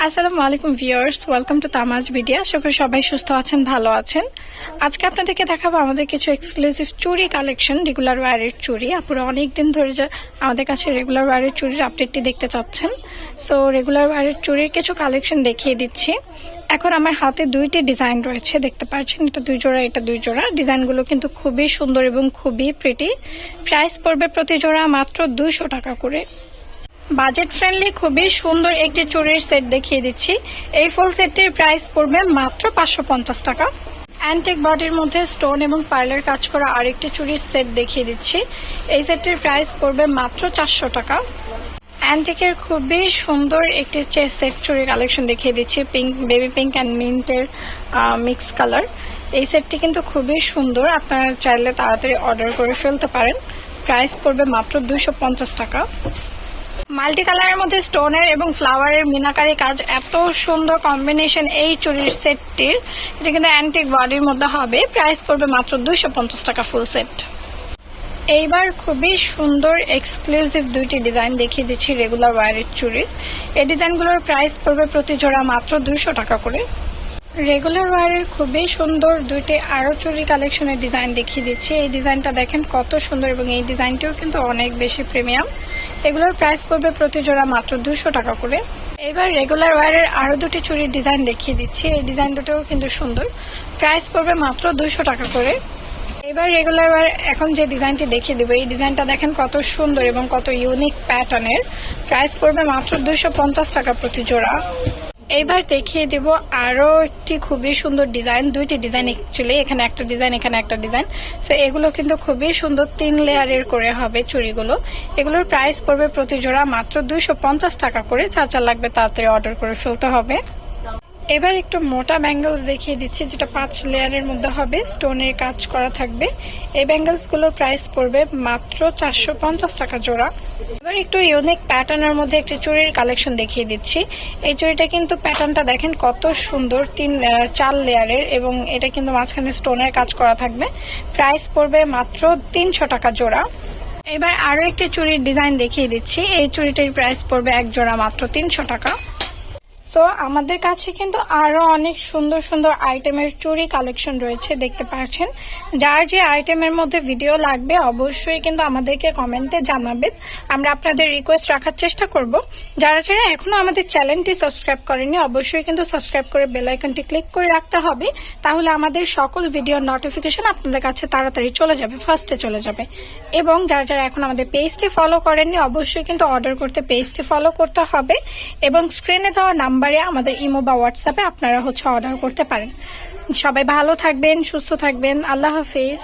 আসসালামু আলাইকুম viewers, welcome to তামাজ video. আশা করি সবাই সুস্থ আছেন, ভালো আছেন। আজকে আপনাদেরকে দেখাবো আমাদের কিছু এক্সক্লুসিভ চুড়ি কালেকশন, রেগুলার ওয়্যারের চুড়ি। আপনারা অনেকদিন ধরে আমাদের কাছে রেগুলার ওয়্যারের চুড়ির আপডেটটি দেখতে চাচ্ছেন। সো রেগুলার ওয়্যারের চুড়ির কিছু কালেকশন দেখিয়ে দিচ্ছি। এখন আমার হাতে দুইটি ডিজাইন রয়েছে, দেখতে পাচ্ছেন। এটা দুই জোড়া, এটা দুই জোড়া। ডিজাইনগুলো কিন্তু খুবই সুন্দর এবং খুবই প্রিটি। প্রাইস পড়বে প্রতি জোড়া মাত্র 200 টাকা করে। বাজেট ফ্রেন্ডলি খুবই সুন্দর একটি চুড়ির সেট দেখিয়ে দিচ্ছি। এই ফুল সেটটির প্রাইস পড়বে মাত্র 550 টাকা। অ্যান্টিক বডির মধ্যে স্টোন এবং পার্লের কাজ করা আরেকটি চুড়ির সেট দেখিয়ে দিচ্ছি। এই সেটটির প্রাইস পড়বে মাত্র 400 টাকা। অ্যান্টিকের খুবই সুন্দর একটি সেট চুড়ি কালেকশন দেখিয়ে দিচ্ছি, পিঙ্ক, বেবি পিঙ্ক অ্যান্ড মিন্টের মিক্স কালার। এই সেটটি কিন্তু খুবই সুন্দর, আপনারা চাইলে তাড়াতাড়ি অর্ডার করে ফেলতে পারেন। প্রাইস পড়বে মাত্র 250 টাকা। মাল্টি কালারের মধ্যে স্টোনের এবং ফ্লাওয়ারের মিনাকারি কাজ, এত সুন্দর কম্বিনেশন এই চুড়ির সেটটির। এটা কিন্তু অ্যান্টিক বডির মধ্যে হবে। প্রাইস পড়বে মাত্র 250 টাকা ফুল সেট। এইবার খুবই সুন্দর এক্সক্লুসিভ দুইটি ডিজাইন দেখিয়ে দিচ্ছি রেগুলার ওয়্যারের চুড়ির। এই ডিজাইনগুলোর প্রাইস পড়বে প্রতি জোড়া মাত্র 200 টাকা করে। রেগুলার ওয়্যারের খুবই সুন্দর দুইটি আরো চুড়ি কালেকশনের ডিজাইন দেখিয়ে দিচ্ছি। এই ডিজাইনটা দেখেন কত সুন্দর, এবং এই ডিজাইনটিও কিন্তু অনেক বেশি প্রিমিয়াম। এগুলোর প্রাইস পড়বে প্রতি জোড়া মাত্র 200 টাকা করে। এবার রেগুলার ওয়্যারের আরো দুটি চুড়ির ডিজাইন দেখিয়ে দিচ্ছি। এই ডিজাইন দুটোও কিন্তু সুন্দর। প্রাইস পড়বে মাত্র 200 টাকা করে। এবার রেগুলার ওয়্যার এখন যে ডিজাইনটি দেখিয়ে দেবো, এই ডিজাইনটা দেখেন কত সুন্দর এবং কত ইউনিক প্যাটার্নের। প্রাইস পড়বে মাত্র 250 টাকা প্রতি জোড়া। এইবার দেখিয়ে দেব আরো একটি খুবই সুন্দর ডিজাইন, দুইটি ডিজাইন অ্যাকচুয়ালি, এখানে একটা ডিজাইন, এখানে একটা ডিজাইন। সো এগুলো কিন্তু খুবই সুন্দর, 3 লেয়ারের করে হবে চুড়িগুলো। এগুলোর প্রাইস পড়বে প্রতি জোড়া মাত্র 250 টাকা করে। যা লাগবে তাড়াতাড়ি অর্ডার করে ফেলতে হবে। এবার একটু মোটা ব্যাঙ্গেলস দেখিয়ে দিচ্ছি, যেটা 5 লেয়ারের মধ্যে হবে, স্টোনের কাজ করা থাকবে। এই ব্যাঙ্গেলসগুলোর প্রাইস পড়বে মাত্র 450 টাকা জোড়া। এবার একটু ইউনিক প্যাটার্নের মধ্যে একটি চুড়ির কালেকশন দেখিয়ে দিচ্ছি। এই চুড়িটা কিন্তু প্যাটার্নটা দেখেন কত সুন্দর, 4 লেয়ারের, এবং এটা কিন্তু মাঝখানে স্টোনের কাজ করা থাকবে। প্রাইস পড়বে মাত্র 300 টাকা জোড়া। এবার আরো একটি চুড়ির ডিজাইন দেখিয়ে দিচ্ছি। এই চুড়িটার প্রাইস পড়বে এক জোড়া মাত্র 300 টাকা। তো আমাদের কাছে কিন্তু আরো অনেক সুন্দর সুন্দর আইটেমের চুড়ি কালেকশন রয়েছে, দেখতে পাচ্ছেন। যার যে আইটেমের মধ্যে ভিডিও লাগবে অবশ্যই কিন্তু আমাদেরকে কমেন্টে জানাবেন, আমরা আপনাদের রিকোয়েস্ট রাখার চেষ্টা করব। যারা এখনো আমাদের চ্যানেলটি সাবস্ক্রাইব করেনি অবশ্যই কিন্তু সাবস্ক্রাইব করে বেল আইকনটি ক্লিক করে রাখতে হবে, তাহলে আমাদের সকল ভিডিওর নোটিফিকেশন আপনাদের কাছে তাড়াতাড়ি চলে যাবে, ফার্স্টে চলে যাবে। এবং যারা এখন আমাদের পেজটি ফলো করেননি অবশ্যই কিন্তু অর্ডার করতে পেজটি ফলো করতে হবে, এবং স্ক্রিনে দেওয়া নাম্বারে আমাদের ইমো বা হোয়াটসঅ্যাপে আপনারা অর্ডার করতে পারেন। সবাই ভালো থাকবেন, সুস্থ থাকবেন। আল্লাহ হাফেজ।